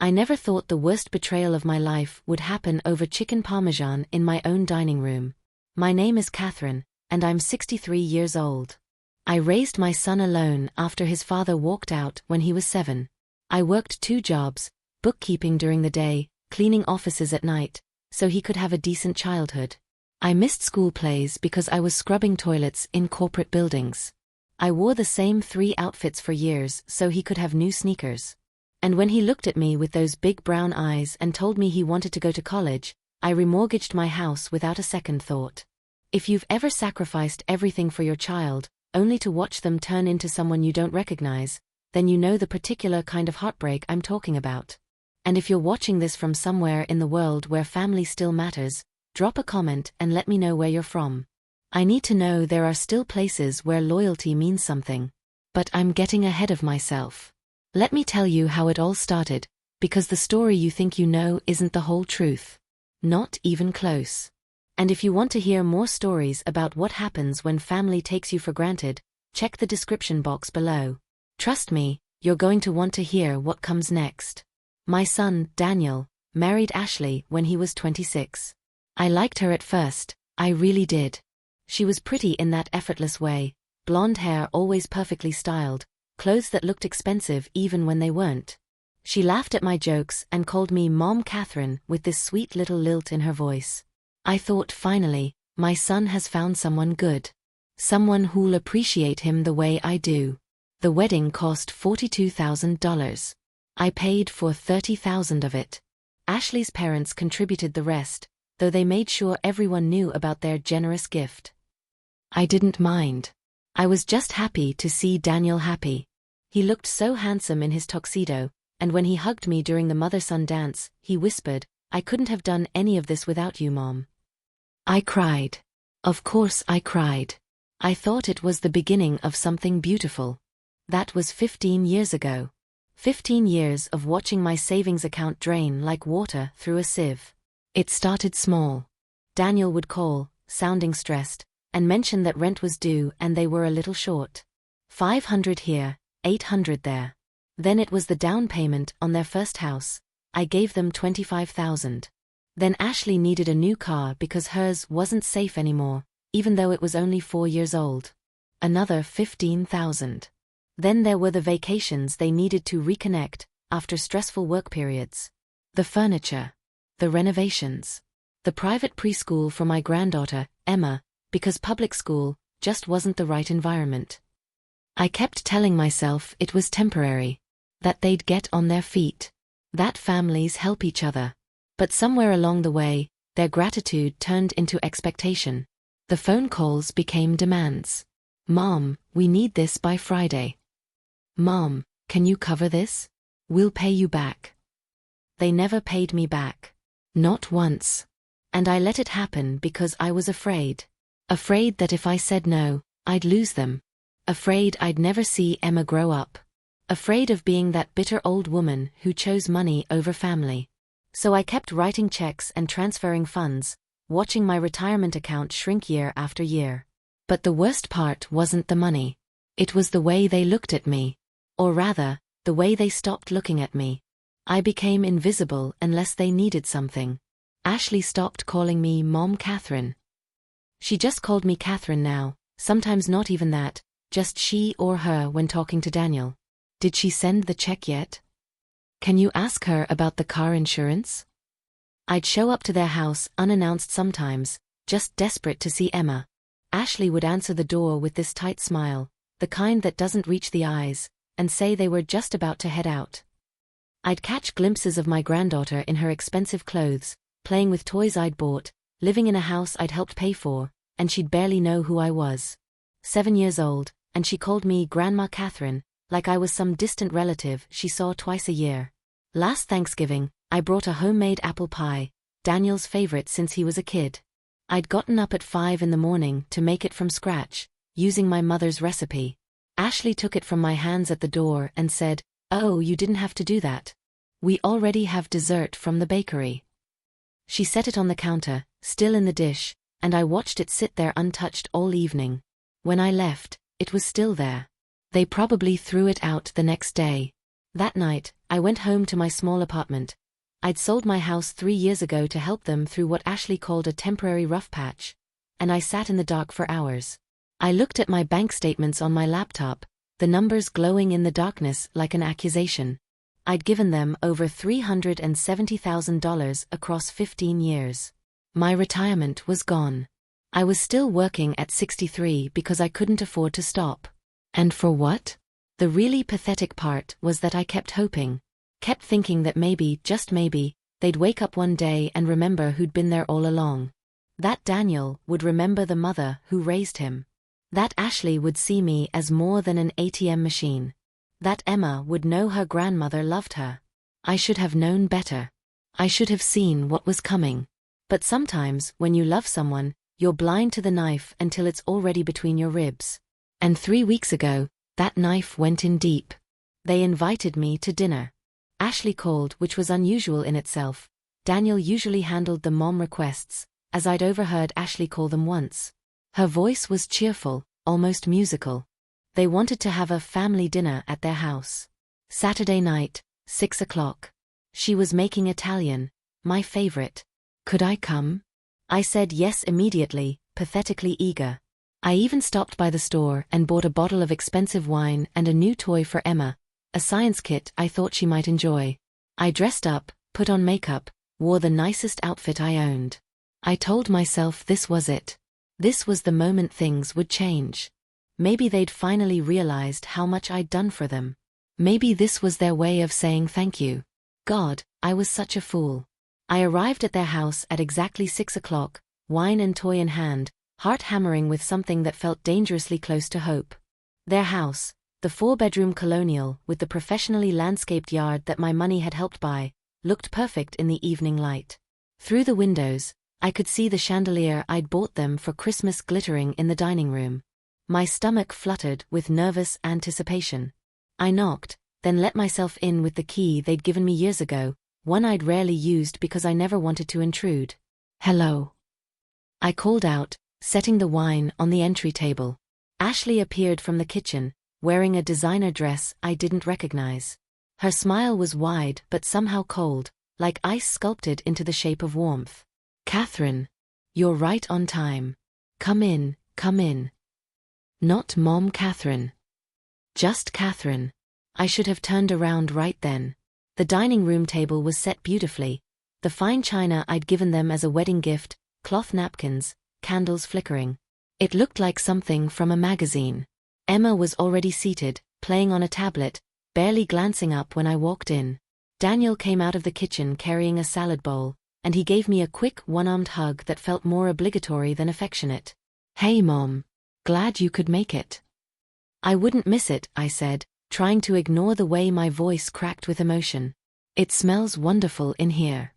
I never thought the worst betrayal of my life would happen over chicken parmesan in my own dining room. My name is Catherine, and I'm 63 years old. I raised my son alone after his father walked out when he was 7. I worked 2 jobs, bookkeeping during the day, cleaning offices at night, so he could have a decent childhood. I missed school plays because I was scrubbing toilets in corporate buildings. I wore the same 3 outfits for years so he could have new sneakers. And when he looked at me with those big brown eyes and told me he wanted to go to college, I remortgaged my house without a second thought. If you've ever sacrificed everything for your child, only to watch them turn into someone you don't recognize, then you know the particular kind of heartbreak I'm talking about. And if you're watching this from somewhere in the world where family still matters, drop a comment and let me know where you're from. I need to know there are still places where loyalty means something. But I'm getting ahead of myself. Let me tell you how it all started, because the story you think you know isn't the whole truth. Not even close. And if you want to hear more stories about what happens when family takes you for granted, check the description box below. Trust me, you're going to want to hear what comes next. My son, Daniel, married Ashley when he was 26. I liked her at first, I really did. She was pretty in that effortless way, blonde hair always perfectly styled, clothes that looked expensive even when they weren't. She laughed at my jokes and called me Mom Catherine with this sweet little lilt in her voice. I thought finally, my son has found someone good. Someone who'll appreciate him the way I do. The wedding cost $42,000. I paid for $30,000 of it. Ashley's parents contributed the rest, though they made sure everyone knew about their generous gift. I didn't mind. I was just happy to see Daniel happy. He looked so handsome in his tuxedo, and when he hugged me during the mother-son dance, he whispered, "I couldn't have done any of this without you, Mom." I cried. Of course I cried. I thought it was the beginning of something beautiful. That was 15 years ago. 15 years of watching my savings account drain like water through a sieve. It started small. Daniel would call, sounding stressed, and mention that rent was due and they were a little short. 500 here, 800 there. Then it was the down payment on their first house. I gave them $25,000. Then Ashley needed a new car because hers wasn't safe anymore, even though it was only 4 years old. Another $15,000. Then there were the vacations they needed to reconnect after stressful work periods. The furniture. The renovations. The private preschool for my granddaughter, Emma, because public school just wasn't the right environment. I kept telling myself it was temporary, that they'd get on their feet, that families help each other. But somewhere along the way, their gratitude turned into expectation. The phone calls became demands. "Mom, we need this by Friday." "Mom, can you cover this? We'll pay you back." They never paid me back. Not once. And I let it happen because I was afraid. Afraid that if I said no, I'd lose them. Afraid I'd never see Emma grow up. Afraid of being that bitter old woman who chose money over family. So I kept writing checks and transferring funds, watching my retirement account shrink year after year. But the worst part wasn't the money. It was the way they looked at me. Or rather, the way they stopped looking at me. I became invisible unless they needed something. Ashley stopped calling me Mom Catherine. She just called me Catherine now, sometimes not even that, just she or her when talking to Daniel. Did she send the check yet? Can you ask her about the car insurance? I'd show up to their house unannounced sometimes, just desperate to see Emma. Ashley would answer the door with this tight smile, the kind that doesn't reach the eyes, and say they were just about to head out. I'd catch glimpses of my granddaughter in her expensive clothes, playing with toys I'd bought, living in a house I'd helped pay for, and she'd barely know who I was. 7 years old, and she called me Grandma Catherine, like I was some distant relative she saw twice a year. Last Thanksgiving, I brought a homemade apple pie, Daniel's favorite since he was a kid. I'd gotten up at 5 in the morning to make it from scratch, using my mother's recipe. Ashley took it from my hands at the door and said, "Oh, you didn't have to do that. We already have dessert from the bakery." She set it on the counter, still in the dish, and I watched it sit there untouched all evening. When I left, it was still there. They probably threw it out the next day. That night, I went home to my small apartment. I'd sold my house 3 years ago to help them through what Ashley called a temporary rough patch, and I sat in the dark for hours. I looked at my bank statements on my laptop, the numbers glowing in the darkness like an accusation. I'd given them over $370,000 across 15 years. My retirement was gone. I was still working at 63 because I couldn't afford to stop. And for what? The really pathetic part was that I kept hoping. Kept thinking that maybe, just maybe, they'd wake up one day and remember who'd been there all along. That Daniel would remember the mother who raised him. That Ashley would see me as more than an ATM machine. That Emma would know her grandmother loved her. I should have known better. I should have seen what was coming. But sometimes, when you love someone, you're blind to the knife until it's already between your ribs. And 3 weeks ago, that knife went in deep. They invited me to dinner. Ashley called, which was unusual in itself. Daniel usually handled the mom requests, as I'd overheard Ashley call them once. Her voice was cheerful, almost musical. They wanted to have a family dinner at their house. Saturday night, 6 o'clock. She was making Italian, my favorite. Could I come? I said yes immediately, pathetically eager. I even stopped by the store and bought a bottle of expensive wine and a new toy for Emma, a science kit I thought she might enjoy. I dressed up, put on makeup, wore the nicest outfit I owned. I told myself this was it. This was the moment things would change. Maybe they'd finally realized how much I'd done for them. Maybe this was their way of saying thank you. God, I was such a fool. I arrived at their house at exactly 6 o'clock, wine and toy in hand, heart hammering with something that felt dangerously close to hope. Their house, the 4-bedroom colonial with the professionally landscaped yard that my money had helped buy, looked perfect in the evening light. Through the windows, I could see the chandelier I'd bought them for Christmas glittering in the dining room. My stomach fluttered with nervous anticipation. I knocked, then let myself in with the key they'd given me years ago, one I'd rarely used because I never wanted to intrude. Hello. I called out, setting the wine on the entry table. Ashley appeared from the kitchen, wearing a designer dress I didn't recognize. Her smile was wide but somehow cold, like ice sculpted into the shape of warmth. Catherine, you're right on time. Come in, come in. Not Mom Catherine. Just Catherine. I should have turned around right then. The dining room table was set beautifully. The fine china I'd given them as a wedding gift, cloth napkins, candles flickering. It looked like something from a magazine. Emma was already seated, playing on a tablet, barely glancing up when I walked in. Daniel came out of the kitchen carrying a salad bowl, and he gave me a quick one-armed hug that felt more obligatory than affectionate. Hey Mom. Glad you could make it. I wouldn't miss it, I said, trying to ignore the way my voice cracked with emotion. It smells wonderful in here.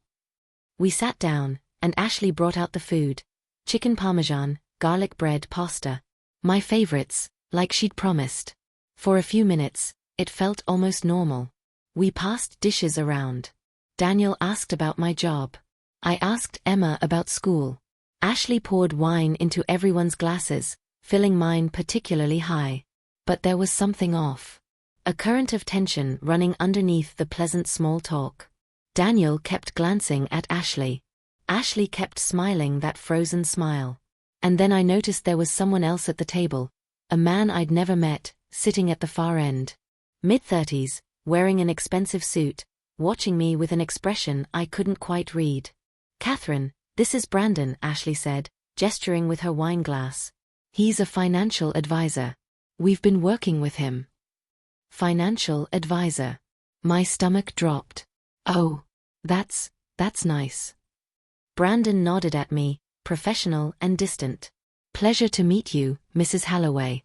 We sat down, and Ashley brought out the food. Chicken parmesan, garlic bread, pasta. My favorites, like she'd promised. For a few minutes, it felt almost normal. We passed dishes around. Daniel asked about my job. I asked Emma about school. Ashley poured wine into everyone's glasses, filling mine particularly high. But there was something off. A current of tension running underneath the pleasant small talk. Daniel kept glancing at Ashley. Ashley kept smiling that frozen smile. And then I noticed there was someone else at the table, a man I'd never met, sitting at the far end. Mid-30s, wearing an expensive suit, watching me with an expression I couldn't quite read. Catherine, this is Brandon, Ashley said, gesturing with her wine glass. He's a financial advisor. We've been working with him. Financial advisor. My stomach dropped. Oh, that's nice. Brandon nodded at me, professional and distant. Pleasure to meet you, Mrs. Halloway.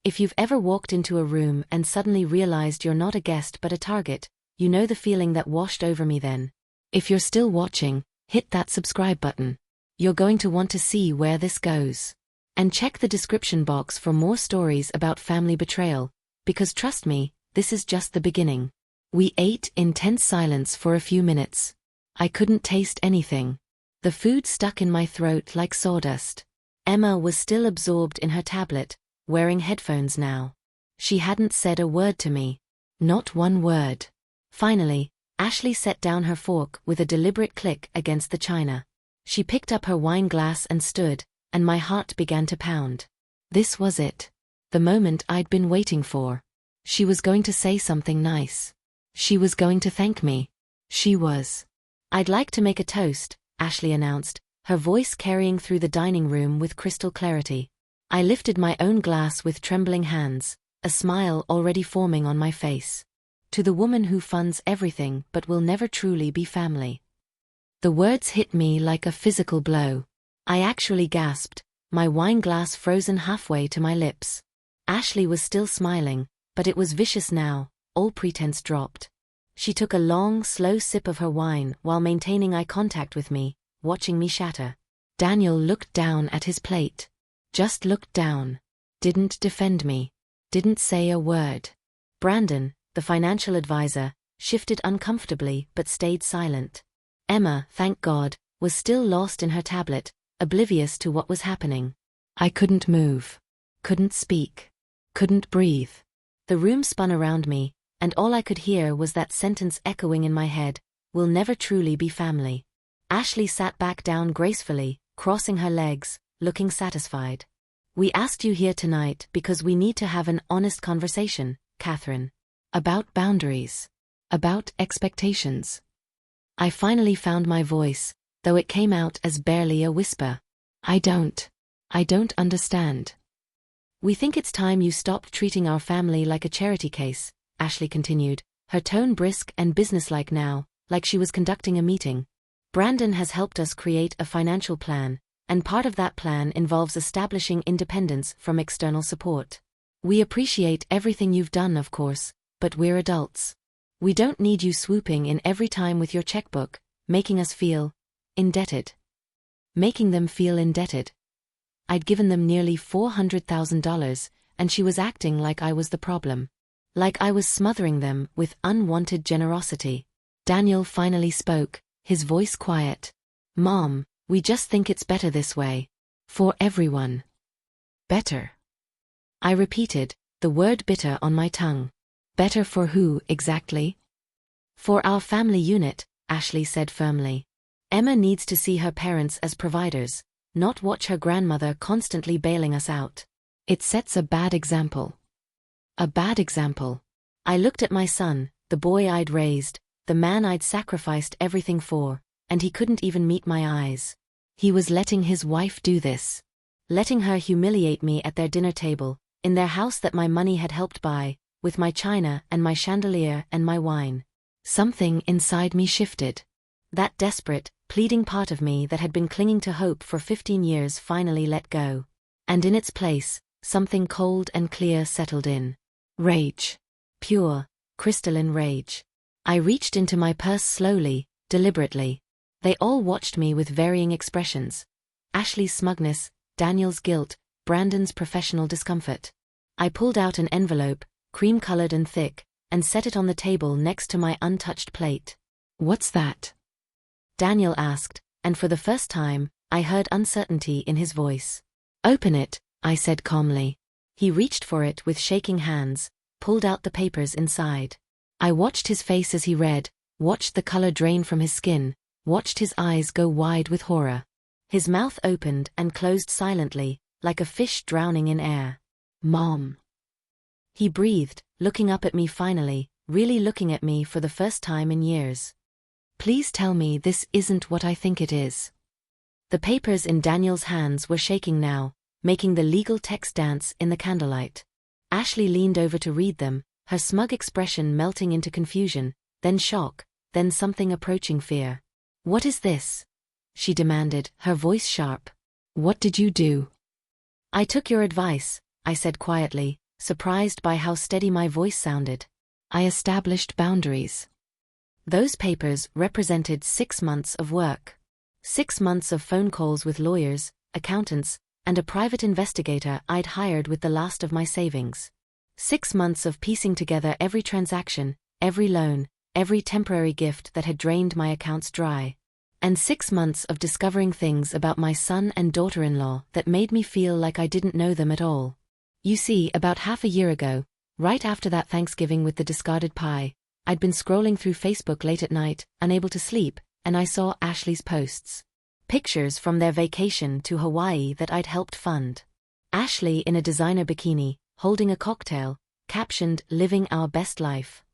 If you've ever walked into a room and suddenly realized you're not a guest but a target, you know the feeling that washed over me then. If you're still watching, hit that subscribe button. You're going to want to see where this goes. And check the description box for more stories about family betrayal, because trust me, this is just the beginning. We ate in tense silence for a few minutes. I couldn't taste anything. The food stuck in my throat like sawdust. Emma was still absorbed in her tablet, wearing headphones now. She hadn't said a word to me. Not one word. Finally, Ashley set down her fork with a deliberate click against the china. She picked up her wine glass and stood, and my heart began to pound. This was it. The moment I'd been waiting for. She was going to say something nice. She was going to thank me. She was. "I'd like to make a toast," Ashley announced, her voice carrying through the dining room with crystal clarity. I lifted my own glass with trembling hands, a smile already forming on my face. "To the woman who funds everything but will never truly be family." The words hit me like a physical blow. I actually gasped, my wine glass frozen halfway to my lips. Ashley was still smiling, but it was vicious now, all pretense dropped. She took a long, slow sip of her wine while maintaining eye contact with me, watching me shatter. Daniel looked down at his plate. Just looked down. Didn't defend me. Didn't say a word. Brandon, the financial advisor, shifted uncomfortably but stayed silent. Emma, thank God, was still lost in her tablet, oblivious to what was happening. I couldn't move. Couldn't speak. Couldn't breathe. The room spun around me, and all I could hear was that sentence echoing in my head, "We'll never truly be family." Ashley sat back down gracefully, crossing her legs, looking satisfied. "We asked you here tonight because we need to have an honest conversation, Catherine. About boundaries. About expectations." I finally found my voice, though it came out as barely a whisper. I don't understand." "We think it's time you stopped treating our family like a charity case," Ashley continued, her tone brisk and businesslike now, like she was conducting a meeting. "Brandon has helped us create a financial plan, and part of that plan involves establishing independence from external support. We appreciate everything you've done, of course, but we're adults. We don't need you swooping in every time with your checkbook, making us feel indebted." Making them feel indebted. I'd given them nearly $400,000, and she was acting like I was the problem. Like I was smothering them with unwanted generosity. Daniel finally spoke, his voice quiet. "Mom, we just think it's better this way. For everyone." "Better?" I repeated, the word bitter on my tongue. "Better for who, exactly?" "For our family unit," Ashley said firmly. "Emma needs to see her parents as providers, not watch her grandmother constantly bailing us out. It sets a bad example." A bad example. I looked at my son, the boy I'd raised, the man I'd sacrificed everything for, and he couldn't even meet my eyes. He was letting his wife do this. Letting her humiliate me at their dinner table, in their house that my money had helped buy, with my china and my chandelier and my wine. Something inside me shifted. That desperate, pleading part of me that had been clinging to hope for 15 years finally let go. And in its place, something cold and clear settled in. Rage. Pure, crystalline rage. I reached into my purse slowly, deliberately. They all watched me with varying expressions. Ashley's smugness, Daniel's guilt, Brandon's professional discomfort. I pulled out an envelope, cream-colored and thick, and set it on the table next to my untouched plate. "What's that?" Daniel asked, and for the first time, I heard uncertainty in his voice. "Open it," I said calmly. He reached for it with shaking hands, pulled out the papers inside. I watched his face as he read, watched the color drain from his skin, watched his eyes go wide with horror. His mouth opened and closed silently, like a fish drowning in air. "Mom." He breathed, looking up at me finally, really looking at me for the first time in years. "Please tell me this isn't what I think it is." The papers in Daniel's hands were shaking now, making the legal text dance in the candlelight. Ashley leaned over to read them, her smug expression melting into confusion, then shock, then something approaching fear. "What is this?" she demanded, her voice sharp. "What did you do?" "I took your advice," I said quietly, surprised by how steady my voice sounded. "I established boundaries." Those papers represented 6 months of work. 6 months of phone calls with lawyers, accountants, and a private investigator I'd hired with the last of my savings. 6 months of piecing together every transaction, every loan, every temporary gift that had drained my accounts dry. And 6 months of discovering things about my son and daughter-in-law that made me feel like I didn't know them at all. You see, about half a year ago, Right after that Thanksgiving with the discarded pie, I'd been scrolling through Facebook late at night, unable to sleep, and I saw Ashley's posts. Pictures from their vacation to Hawaii that I'd helped fund. Ashley in a designer bikini, holding a cocktail, captioned, "Living our best life."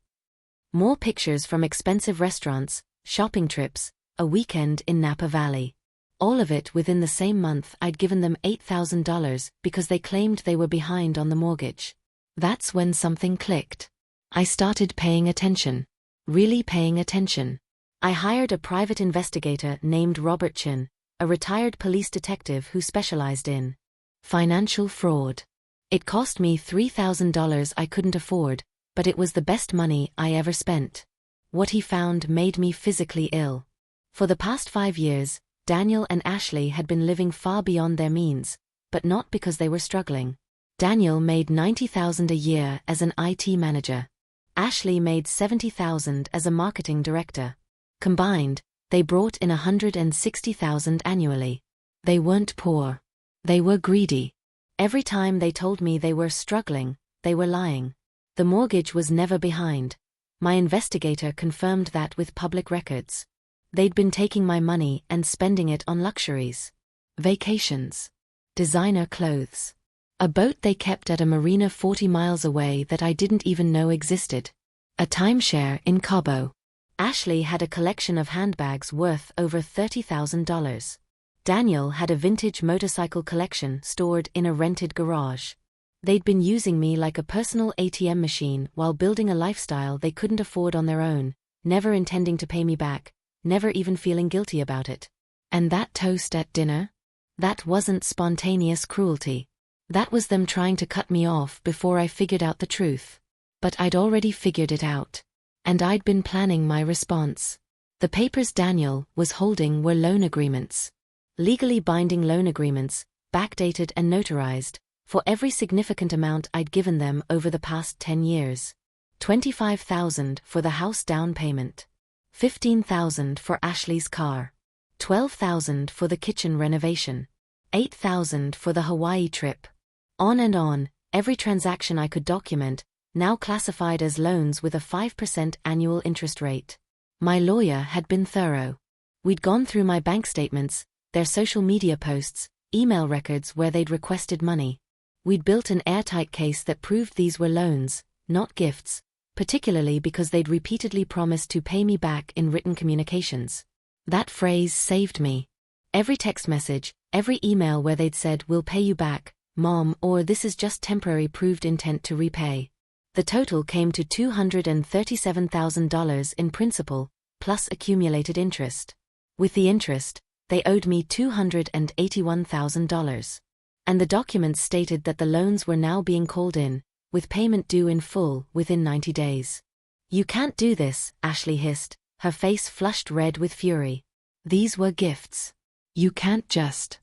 More pictures from expensive restaurants, shopping trips, a weekend in Napa Valley. All of it within the same month I'd given them $8,000 because they claimed they were behind on the mortgage. That's when something clicked. I started paying attention. Really paying attention. I hired a private investigator named Robert Chin, a retired police detective who specialized in financial fraud. It cost me $3,000 I couldn't afford, but it was the best money I ever spent. What he found made me physically ill. For the past 5 years, Daniel and Ashley had been living far beyond their means, but not because they were struggling. Daniel made $90,000 a year as an IT manager. Ashley made $70,000 as a marketing director. Combined, they brought in $160,000 annually. They weren't poor. They were greedy. Every time they told me they were struggling, they were lying. The mortgage was never behind. My investigator confirmed that with public records. They'd been taking my money and spending it on luxuries. Vacations. Designer clothes. A boat they kept at a marina 40 miles away that I didn't even know existed. A timeshare in Cabo. Ashley had a collection of handbags worth over $30,000. Daniel had a vintage motorcycle collection stored in a rented garage. They'd been using me like a personal ATM machine while building a lifestyle they couldn't afford on their own, never intending to pay me back, never even feeling guilty about it. And that toast at dinner? That wasn't spontaneous cruelty. That was them trying to cut me off before I figured out the truth. But I'd already figured it out. And I'd been planning my response. The papers Daniel was holding were loan agreements. Legally binding loan agreements, backdated and notarized, for every significant amount I'd given them over the past 10 years. $25,000 for the house down payment. $15,000 for Ashley's car. $12,000 for the kitchen renovation. $8,000 for the Hawaii trip. On and on, every transaction I could document, now classified as loans with a 5% annual interest rate. My lawyer had been thorough. We'd gone through my bank statements, their social media posts, email records where they'd requested money. We'd built an airtight case that proved these were loans, not gifts, particularly because they'd repeatedly promised to pay me back in written communications. That phrase saved me. Every text message, every email where they'd said, "We'll pay you back, Mom," or "This is just temporary proved intent to repay." The total came to $237,000 in principal, plus accumulated interest. With the interest, they owed me $281,000. And the documents stated that the loans were now being called in, with payment due in full within 90 days. "You can't do this," Ashley hissed, her face flushed red with fury. "These were gifts. You can't just..."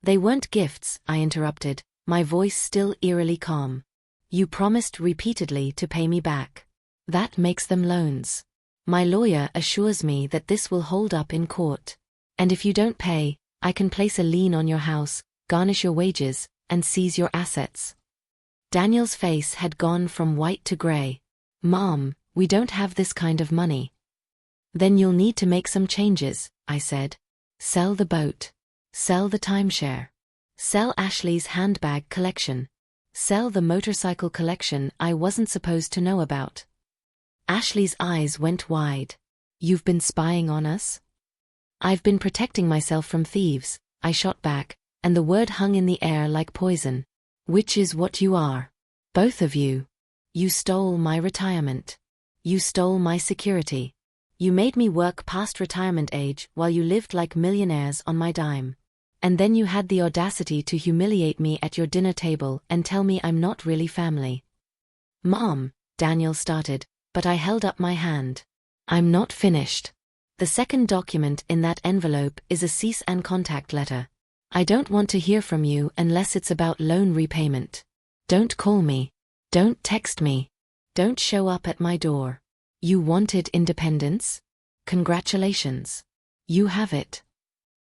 "They weren't gifts," I interrupted, my voice still eerily calm. "You promised repeatedly to pay me back. That makes them loans. My lawyer assures me that this will hold up in court. And if you don't pay, I can place a lien on your house, garnish your wages, and seize your assets." Daniel's face had gone from white to gray. "Mom, we don't have this kind of money." "Then you'll need to make some changes," I said. "Sell the boat. Sell the timeshare. Sell Ashley's handbag collection. Sell the motorcycle collection I wasn't supposed to know about." Ashley's eyes went wide. "You've been spying on us?" "I've been protecting myself from thieves," I shot back, and the word hung in the air like poison. "Which is what you are. Both of you. You stole my retirement. You stole my security. You made me work past retirement age while you lived like millionaires on my dime. And then you had the audacity to humiliate me at your dinner table and tell me I'm not really family." "Mom," Daniel started, but I held up my hand. "I'm not finished. The second document in that envelope is a cease and contact letter. I don't want to hear from you unless it's about loan repayment. Don't call me. Don't text me. Don't show up at my door. You wanted independence? Congratulations. You have it."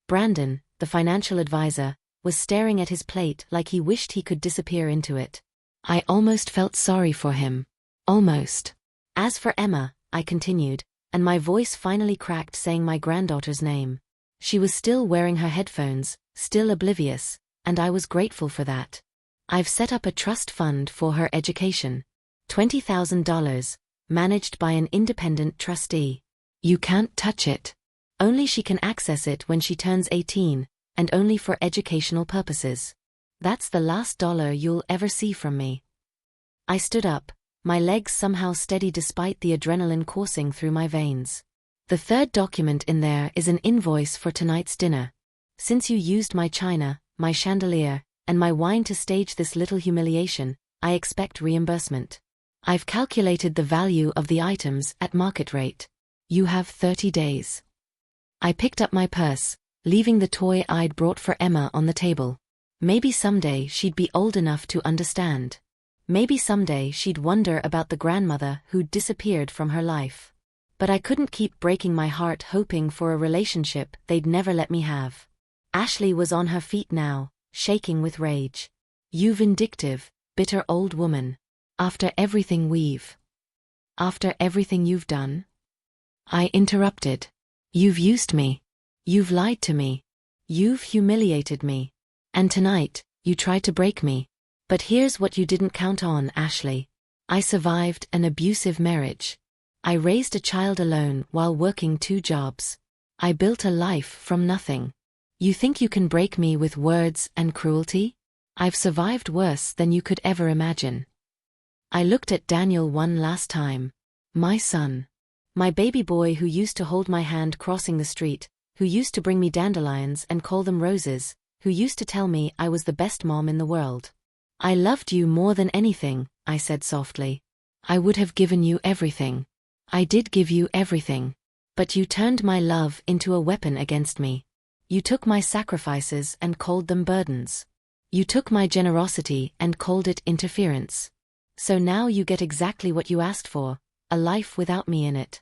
Brandon, the financial advisor, was staring at his plate like he wished he could disappear into it. I almost felt sorry for him. Almost. As for Emma, I continued, and my voice finally cracked saying my granddaughter's name. She was still wearing her headphones, still oblivious, and I was grateful for that. I've set up a trust fund for her education. $20,000, managed by an independent trustee. You can't touch it. Only she can access it when she turns 18, and only for educational purposes. That's the last dollar you'll ever see from me. I stood up, my legs somehow steady despite the adrenaline coursing through my veins. The third document in there is an invoice for tonight's dinner. Since you used my china, my chandelier, and my wine to stage this little humiliation, I expect reimbursement. I've calculated the value of the items at market rate. You have 30 days. I picked up my purse, leaving the toy I'd brought for Emma on the table. Maybe someday she'd be old enough to understand. Maybe someday she'd wonder about the grandmother who'd disappeared from her life. But I couldn't keep breaking my heart hoping for a relationship they'd never let me have. Ashley was on her feet now, shaking with rage. You vindictive, bitter old woman. After everything After everything you've done? I interrupted. You've used me. You've lied to me. You've humiliated me. And tonight, you tried to break me. But here's what you didn't count on, Ashley. I survived an abusive marriage. I raised a child alone while working 2 jobs. I built a life from nothing. You think you can break me with words and cruelty? I've survived worse than you could ever imagine. I looked at Daniel one last time. My son. My baby boy who used to hold my hand crossing the street, who used to bring me dandelions and call them roses, who used to tell me I was the best mom in the world. I loved you more than anything, I said softly. I would have given you everything. I did give you everything. But you turned my love into a weapon against me. You took my sacrifices and called them burdens. You took my generosity and called it interference. So now you get exactly what you asked for, a life without me in it.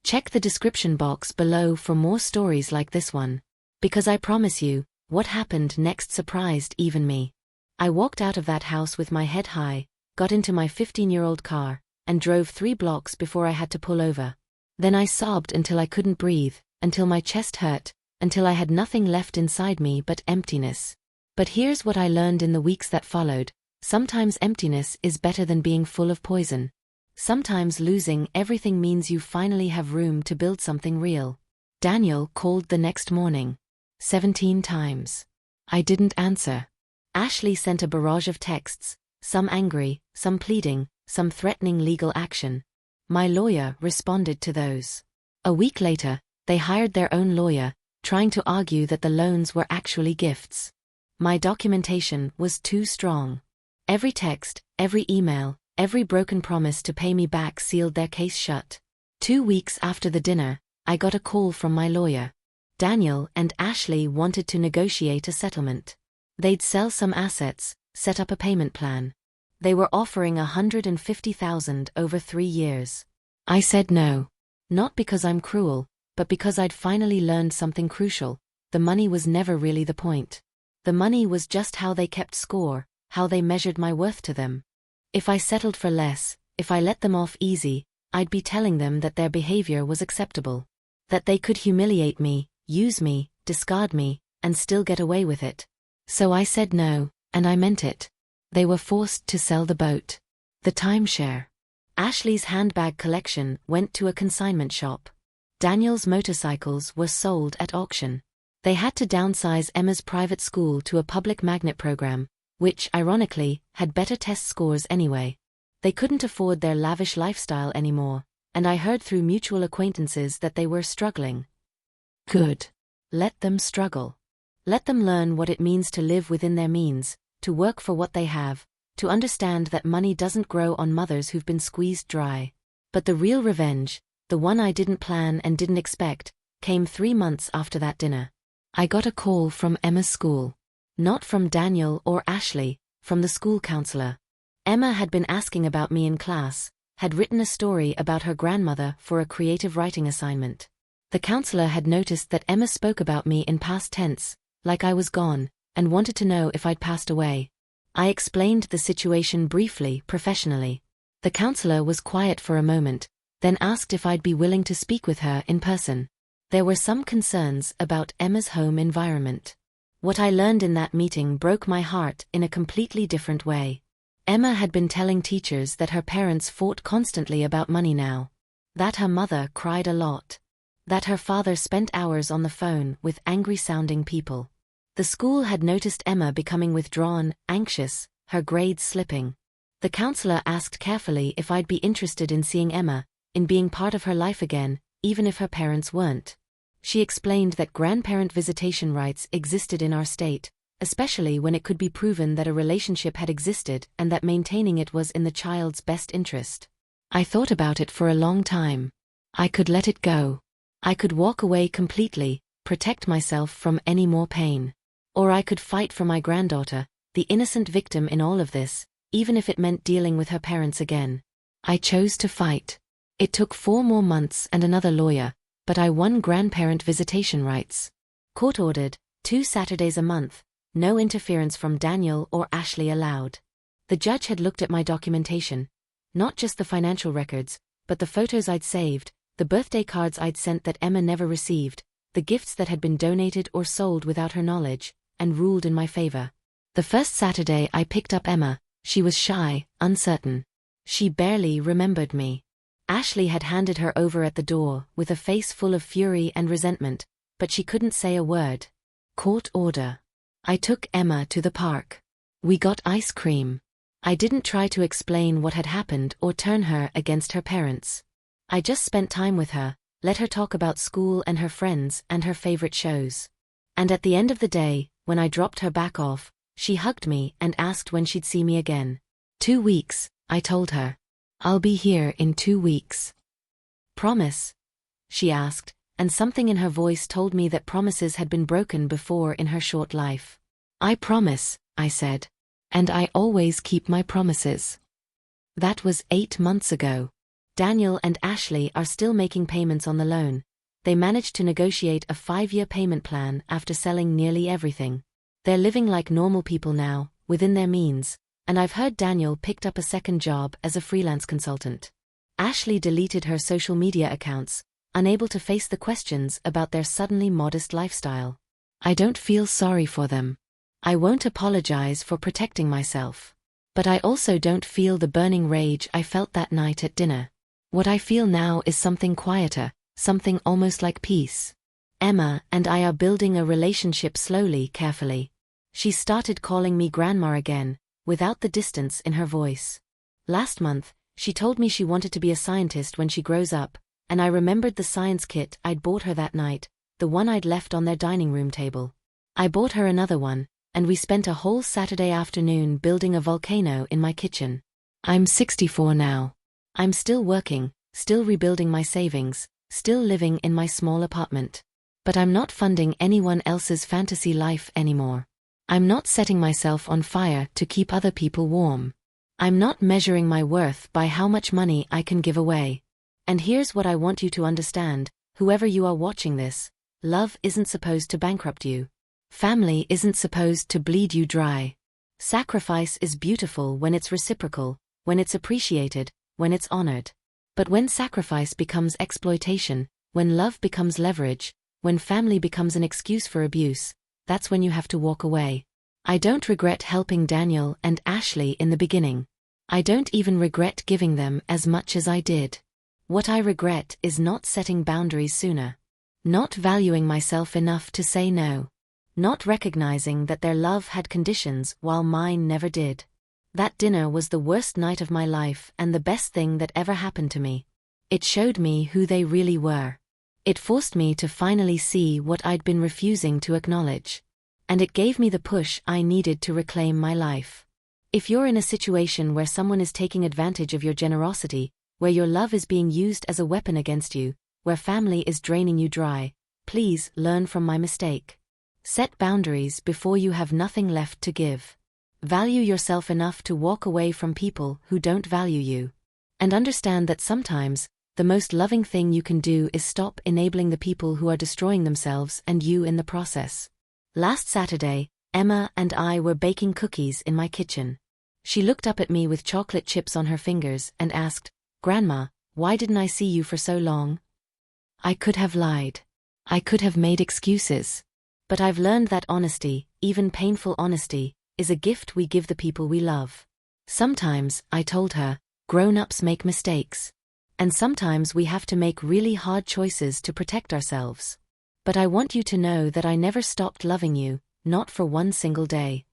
Check the description box below for more stories like this one. Because I promise you, what happened next surprised even me. I walked out of that house with my head high, got into my 15-year-old car, and drove 3 blocks before I had to pull over. Then I sobbed until I couldn't breathe, until my chest hurt, until I had nothing left inside me but emptiness. But here's what I learned in the weeks that followed. Sometimes emptiness is better than being full of poison. Sometimes losing everything means you finally have room to build something real. Daniel called the next morning. 17 times. I didn't answer. Ashley sent a barrage of texts, some angry, some pleading, some threatening legal action. My lawyer responded to those. A week later, they hired their own lawyer, trying to argue that the loans were actually gifts. My documentation was too strong. Every text, every email, every broken promise to pay me back sealed their case shut. 2 weeks after the dinner, I got a call from my lawyer. Daniel and Ashley wanted to negotiate a settlement. They'd sell some assets, set up a payment plan. They were offering $150,000 over 3 years. I said no. Not because I'm cruel, but because I'd finally learned something crucial. The money was never really the point. The money was just how they kept score, how they measured my worth to them. If I settled for less, if I let them off easy, I'd be telling them that their behavior was acceptable. That they could humiliate me, use me, discard me, and still get away with it. So I said no, and I meant it. They were forced to sell the boat. The timeshare. Ashley's handbag collection went to a consignment shop. Daniel's motorcycles were sold at auction. They had to downsize Emma's private school to a public magnet program, which, ironically, had better test scores anyway. They couldn't afford their lavish lifestyle anymore, and I heard through mutual acquaintances that they were struggling. Good. Let them struggle. Let them learn what it means to live within their means, to work for what they have, to understand that money doesn't grow on mothers who've been squeezed dry. But the real revenge, the one I didn't plan and didn't expect, came 3 months after that dinner. I got a call from Emma's school. Not from Daniel or Ashley, from the school counselor. Emma had been asking about me in class, had written a story about her grandmother for a creative writing assignment. The counselor had noticed that Emma spoke about me in past tense, like I was gone, and wanted to know if I'd passed away. I explained the situation briefly, professionally. The counselor was quiet for a moment, then asked if I'd be willing to speak with her in person. There were some concerns about Emma's home environment. What I learned in that meeting broke my heart in a completely different way. Emma had been telling teachers that her parents fought constantly about money now. That her mother cried a lot. That her father spent hours on the phone with angry-sounding people. The school had noticed Emma becoming withdrawn, anxious, her grades slipping. The counselor asked carefully if I'd be interested in seeing Emma, in being part of her life again, even if her parents weren't. She explained that grandparent visitation rights existed in our state, especially when it could be proven that a relationship had existed and that maintaining it was in the child's best interest. I thought about it for a long time. I could let it go. I could walk away completely, protect myself from any more pain. Or I could fight for my granddaughter, the innocent victim in all of this, even if it meant dealing with her parents again. I chose to fight. It took 4 more months and another lawyer, but I won grandparent visitation rights. Court-ordered, 2 Saturdays a month, no interference from Daniel or Ashley allowed. The judge had looked at my documentation, not just the financial records, but the photos I'd saved, the birthday cards I'd sent that Emma never received, the gifts that had been donated or sold without her knowledge, and ruled in my favor. The first Saturday I picked up Emma, she was shy, uncertain. She barely remembered me. Ashley had handed her over at the door, with a face full of fury and resentment, but she couldn't say a word. Court order. I took Emma to the park. We got ice cream. I didn't try to explain what had happened or turn her against her parents. I just spent time with her, let her talk about school and her friends and her favorite shows. And at the end of the day, when I dropped her back off, she hugged me and asked when she'd see me again. 2 weeks, I told her. I'll be here in 2 weeks. Promise? She asked, and something in her voice told me that promises had been broken before in her short life. I promise, I said. And I always keep my promises. That was 8 months ago. Daniel and Ashley are still making payments on the loan. They managed to negotiate a 5-year payment plan after selling nearly everything. They're living like normal people now, within their means, and I've heard Daniel picked up a second job as a freelance consultant. Ashley deleted her social media accounts, unable to face the questions about their suddenly modest lifestyle. I don't feel sorry for them. I won't apologize for protecting myself. But I also don't feel the burning rage I felt that night at dinner. What I feel now is something quieter, something almost like peace. Emma and I are building a relationship slowly, carefully. She started calling me grandma again, without the distance in her voice. Last month, she told me she wanted to be a scientist when she grows up, and I remembered the science kit I'd bought her that night, the one I'd left on their dining room table. I bought her another one, and we spent a whole Saturday afternoon building a volcano in my kitchen. I'm 64 now. I'm still working, still rebuilding my savings, still living in my small apartment. But I'm not funding anyone else's fantasy life anymore. I'm not setting myself on fire to keep other people warm. I'm not measuring my worth by how much money I can give away. And here's what I want you to understand, whoever you are watching this: love isn't supposed to bankrupt you. Family isn't supposed to bleed you dry. Sacrifice is beautiful when it's reciprocal, when it's appreciated, when it's honored. But when sacrifice becomes exploitation, when love becomes leverage, when family becomes an excuse for abuse, that's when you have to walk away. I don't regret helping Daniel and Ashley in the beginning. I don't even regret giving them as much as I did. What I regret is not setting boundaries sooner. Not valuing myself enough to say no. Not recognizing that their love had conditions while mine never did. That dinner was the worst night of my life and the best thing that ever happened to me. It showed me who they really were. It forced me to finally see what I'd been refusing to acknowledge. And it gave me the push I needed to reclaim my life. If you're in a situation where someone is taking advantage of your generosity, where your love is being used as a weapon against you, where family is draining you dry, please learn from my mistake. Set boundaries before you have nothing left to give. Value yourself enough to walk away from people who don't value you. And understand that sometimes, the most loving thing you can do is stop enabling the people who are destroying themselves and you in the process. Last Saturday, Emma and I were baking cookies in my kitchen. She looked up at me with chocolate chips on her fingers and asked, "Grandma, why didn't I see you for so long?" I could have lied. I could have made excuses. But I've learned that honesty, even painful honesty, is a gift we give the people we love. Sometimes, I told her, grown-ups make mistakes. And sometimes we have to make really hard choices to protect ourselves. But I want you to know that I never stopped loving you, not for one single day.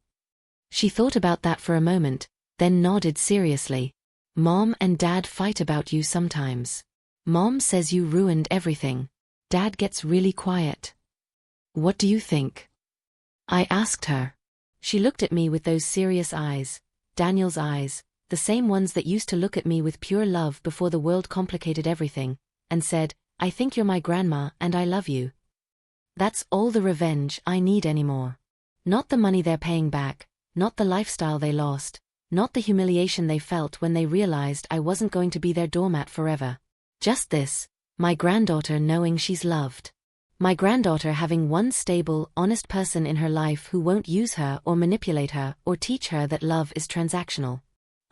She thought about that for a moment, then nodded seriously. Mom and Dad fight about you sometimes. Mom says you ruined everything. Dad gets really quiet. What do you think? I asked her. She looked at me with those serious eyes, Daniel's eyes, the same ones that used to look at me with pure love before the world complicated everything, and said, "I think you're my grandma and I love you. That's all the revenge I need anymore. Not the money they're paying back, not the lifestyle they lost, not the humiliation they felt when they realized I wasn't going to be their doormat forever. Just this, my granddaughter knowing she's loved. My granddaughter having one stable, honest person in her life who won't use her or manipulate her or teach her that love is transactional.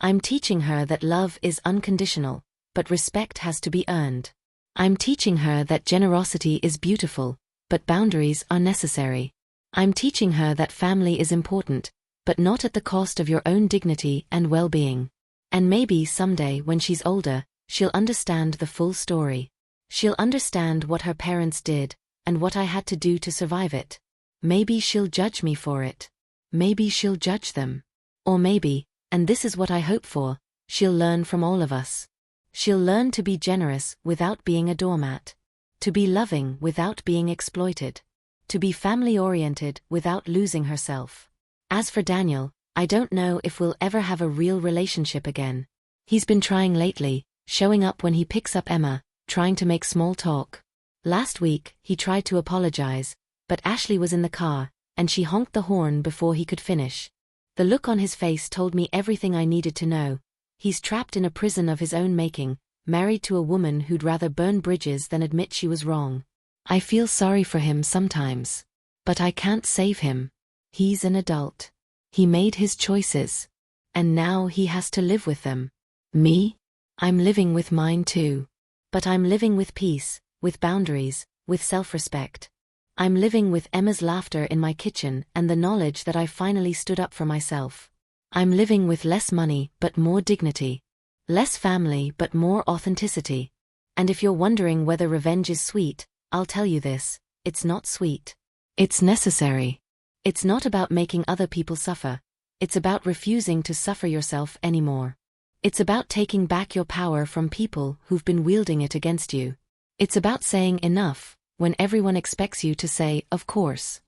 I'm teaching her that love is unconditional, but respect has to be earned. I'm teaching her that generosity is beautiful, but boundaries are necessary. I'm teaching her that family is important, but not at the cost of your own dignity and well-being. And maybe someday when she's older, she'll understand the full story. She'll understand what her parents did, and what I had to do to survive it. Maybe she'll judge me for it. Maybe she'll judge them. Or maybe, and this is what I hope for, she'll learn from all of us. She'll learn to be generous without being a doormat. To be loving without being exploited. To be family-oriented without losing herself. As for Daniel, I don't know if we'll ever have a real relationship again. He's been trying lately, showing up when he picks up Emma, trying to make small talk. Last week, he tried to apologize, but Ashley was in the car, and she honked the horn before he could finish. The look on his face told me everything I needed to know. He's trapped in a prison of his own making, married to a woman who'd rather burn bridges than admit she was wrong. I feel sorry for him sometimes. But I can't save him. He's an adult. He made his choices. And now he has to live with them. Me? I'm living with mine too. But I'm living with peace, with boundaries, with self-respect. I'm living with Emma's laughter in my kitchen and the knowledge that I finally stood up for myself. I'm living with less money but more dignity. Less family but more authenticity. And if you're wondering whether revenge is sweet, I'll tell you this, it's not sweet. It's necessary. It's not about making other people suffer. It's about refusing to suffer yourself anymore. It's about taking back your power from people who've been wielding it against you. It's about saying enough when everyone expects you to say, of course.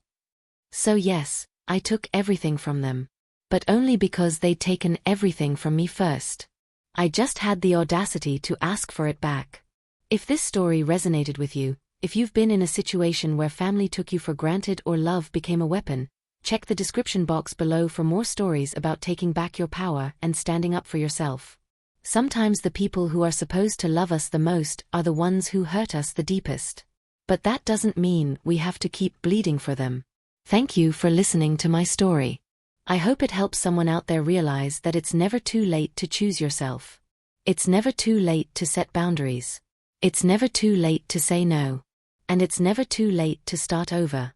So yes, I took everything from them. But only because they'd taken everything from me first. I just had the audacity to ask for it back. If this story resonated with you, if you've been in a situation where family took you for granted or love became a weapon, check the description box below for more stories about taking back your power and standing up for yourself. Sometimes the people who are supposed to love us the most are the ones who hurt us the deepest. But that doesn't mean we have to keep bleeding for them. Thank you for listening to my story. I hope it helps someone out there realize that it's never too late to choose yourself. It's never too late to set boundaries. It's never too late to say no. And it's never too late to start over.